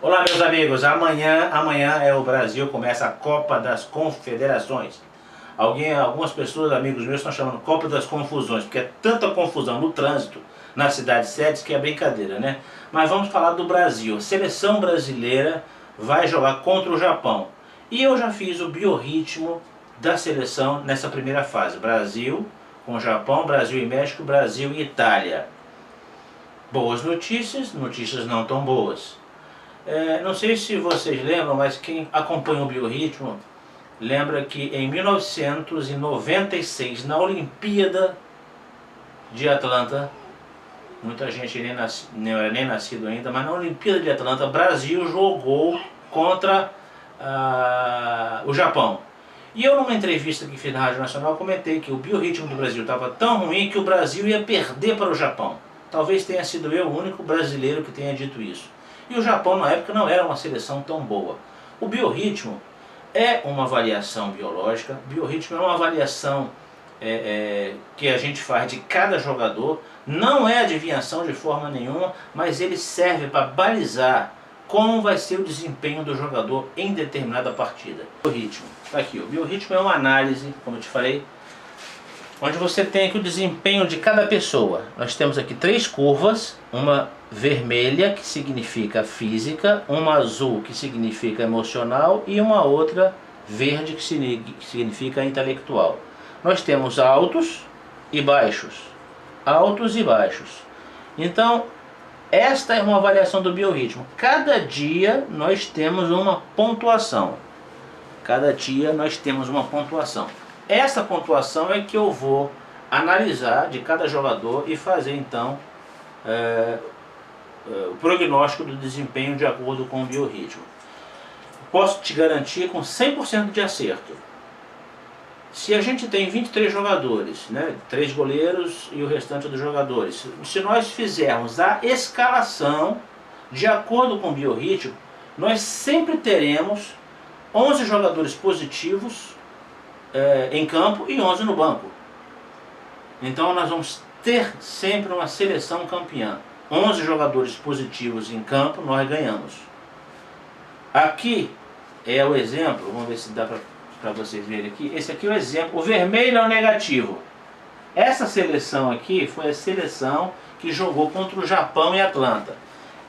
Olá, meus amigos, amanhã o Brasil começa a Copa das Confederações. Algumas pessoas, amigos meus, estão chamando Copa das Confusões, porque é tanta confusão no trânsito, nas cidades sedes, que é brincadeira, né? Mas vamos falar do Brasil. A seleção brasileira vai jogar contra o Japão. E eu já fiz o biorritmo da seleção nessa primeira fase. Brasil com o Japão, Brasil e México, Brasil e Itália. Boas notícias, notícias não tão boas. Não sei se vocês lembram, mas quem acompanha o biorritmo lembra que em 1996, na Olimpíada de Atlanta, muita gente nem era nem nascido ainda, mas na Olimpíada de Atlanta, o Brasil jogou contra o Japão. E eu, numa entrevista que fiz na Rádio Nacional, comentei que o biorritmo do Brasil estava tão ruim que o Brasil ia perder para o Japão. Talvez tenha sido eu o único brasileiro que tenha dito isso. E o Japão, na época, não era uma seleção tão boa. O biorritmo é uma avaliação biológica, biorritmo é uma avaliação que a gente faz de cada jogador, não é adivinhação de forma nenhuma, mas ele serve para balizar como vai ser o desempenho do jogador em determinada partida. O biorritmo, tá aqui, o biorritmo é uma análise, como eu te falei, onde você tem aqui o desempenho de cada pessoa. Nós temos aqui 3 curvas, uma vermelha que significa física, uma azul que significa emocional e uma outra verde que significa intelectual. Nós temos altos e baixos, altos e baixos. Então, esta é uma avaliação do biorritmo. Cada dia nós temos uma pontuação. Cada dia nós temos uma pontuação. Essa pontuação é que eu vou analisar de cada jogador e fazer então o prognóstico do desempenho de acordo com o biorritmo. Posso te garantir com 100% de acerto. Se a gente tem 23 jogadores, né, 3 goleiros e o restante dos jogadores, se nós fizermos a escalação de acordo com o biorritmo, nós sempre teremos 11 jogadores positivos em campo e 11 no banco. Então nós vamos ter sempre uma seleção campeã. 11 jogadores positivos em campo, nós ganhamos. Aqui é o exemplo, vamos ver se dá para vocês verem aqui. Esse aqui é o exemplo, o vermelho é o negativo. Essa seleção aqui foi a seleção que jogou contra o Japão em Atlanta.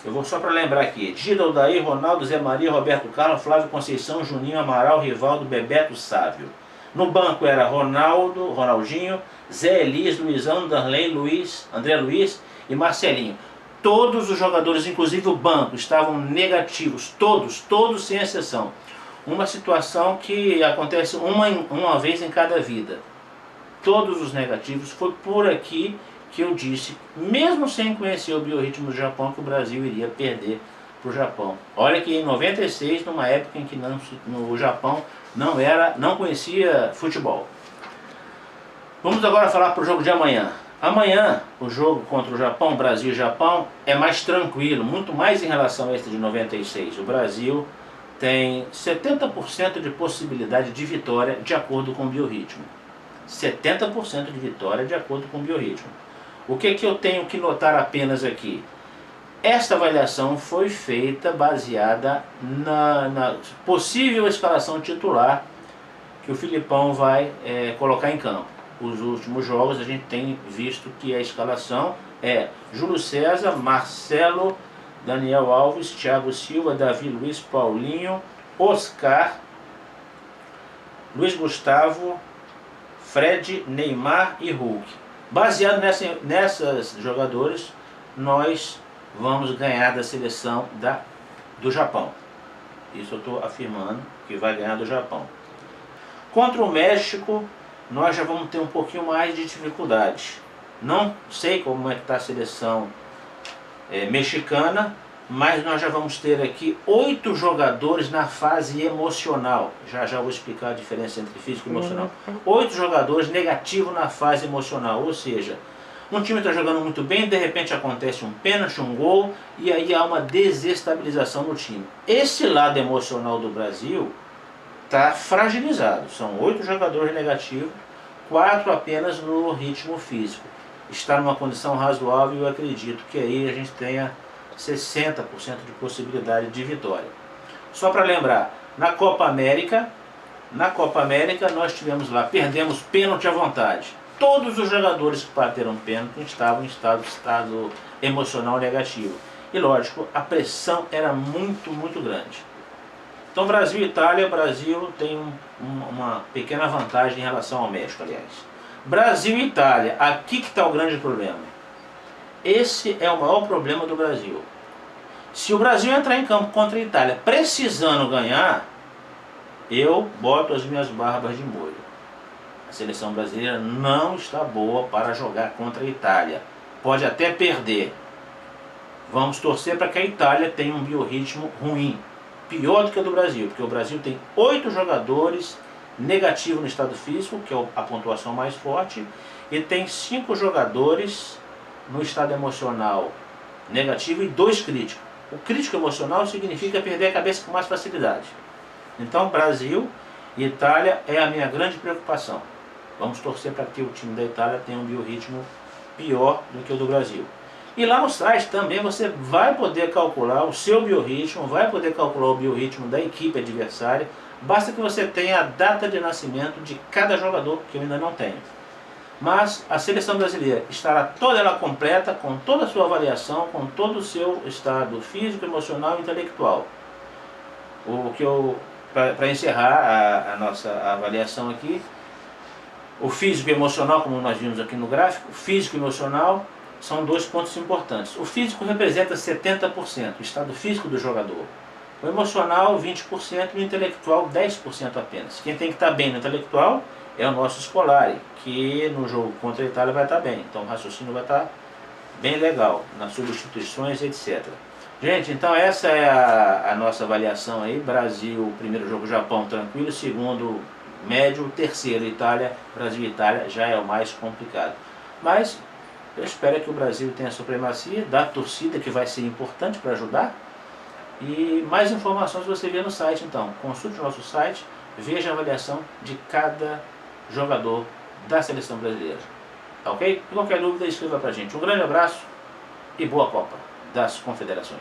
Eu vou só para lembrar aqui: Dida, Aldair, Ronaldo, Zé Maria, Roberto Carlos, Flávio Conceição, Juninho, Amaral, Rivaldo, Bebeto, Sávio. No banco era Ronaldo, Ronaldinho, Zé Elias, Luizão, Darley, André Luiz e Marcelinho. Todos os jogadores, inclusive o banco, estavam negativos, todos sem exceção. Uma situação que acontece uma vez em cada vida. Todos os negativos. Foi por aqui que eu disse, mesmo sem conhecer o biorritmo do Japão, que o Brasil iria perder para o Japão. Olha que em 96, numa época em que o Japão não conhecia futebol. Vamos agora falar para o jogo de amanhã. Amanhã, o jogo contra o Japão, Brasil e Japão, é mais tranquilo, muito mais em relação a este de 96. O Brasil tem 70% de possibilidade de vitória de acordo com o biorritmo. 70% de vitória de acordo com o biorritmo. O que eu tenho que notar apenas aqui? Esta avaliação foi feita baseada na possível escalação titular que o Filipão vai colocar em campo. Os últimos jogos a gente tem visto que a escalação é Júlio César, Marcelo, Daniel Alves, Thiago Silva, Davi Luiz, Paulinho, Oscar, Luiz Gustavo, Fred, Neymar e Hulk. Baseado nessas jogadores, nós vamos ganhar da seleção do Japão. Isso eu estou afirmando que vai ganhar do Japão. Contra o México, nós já vamos ter um pouquinho mais de dificuldade. Não sei como é que está a seleção mexicana, mas nós já vamos ter aqui 8 jogadores na fase emocional. Já vou explicar a diferença entre físico e emocional. 8 jogadores negativos na fase emocional, ou seja, um time está jogando muito bem, de repente acontece um pênalti, um gol, e aí há uma desestabilização no time. Esse lado emocional do Brasil está fragilizado. São 8 jogadores negativos, 4 apenas no ritmo físico. Está numa condição razoável e eu acredito que aí a gente tenha 60% de possibilidade de vitória. Só para lembrar, na Copa América nós tivemos lá, perdemos pênalti à vontade. Todos os jogadores que bateram pênalti estavam em estado emocional negativo. E lógico, a pressão era muito grande. Então Brasil e Itália, o Brasil tem uma pequena vantagem em relação ao México, aliás. Brasil e Itália, aqui que está o grande problema. Esse é o maior problema do Brasil. Se o Brasil entrar em campo contra a Itália precisando ganhar, eu boto as minhas barbas de molho. A seleção brasileira não está boa para jogar contra a Itália. Pode até perder. Vamos torcer para que a Itália tenha um biorritmo ruim, pior do que o do Brasil, porque o Brasil tem 8 jogadores negativos no estado físico, que é a pontuação mais forte, e tem 5 jogadores no estado emocional negativo e 2 críticos. O crítico emocional significa perder a cabeça com mais facilidade. Então Brasil e Itália é a minha grande preocupação. Vamos torcer para que o time da Itália tenha um biorritmo pior do que o do Brasil. E lá no site também você vai poder calcular o seu biorritmo, vai poder calcular o biorritmo da equipe adversária. Basta que você tenha a data de nascimento de cada jogador, que eu ainda não tenho. Mas a seleção brasileira estará toda ela completa, com toda a sua avaliação, com todo o seu estado físico, emocional e intelectual. Para encerrar a nossa avaliação aqui, o físico e emocional, como nós vimos aqui no gráfico, o físico e emocional são 2 pontos importantes. O físico representa 70%, o estado físico do jogador. O emocional, 20%, e o intelectual, 10% apenas. Quem tem que estar bem no intelectual é o nosso Scolari, que no jogo contra a Itália vai estar bem. Então o raciocínio vai estar bem legal, nas substituições, etc. Gente, então essa é a nossa avaliação aí. Brasil, primeiro jogo Japão, tranquilo. Segundo, médio. Terceiro, Itália. Brasil e Itália já é o mais complicado. Mas eu espero que o Brasil tenha a supremacia da torcida, que vai ser importante para ajudar. E mais informações você vê no site, então. Consulte o nosso site, veja a avaliação de cada jogador da seleção brasileira. Tá ok? E qualquer dúvida, escreva pra gente. Um grande abraço e boa Copa das Confederações.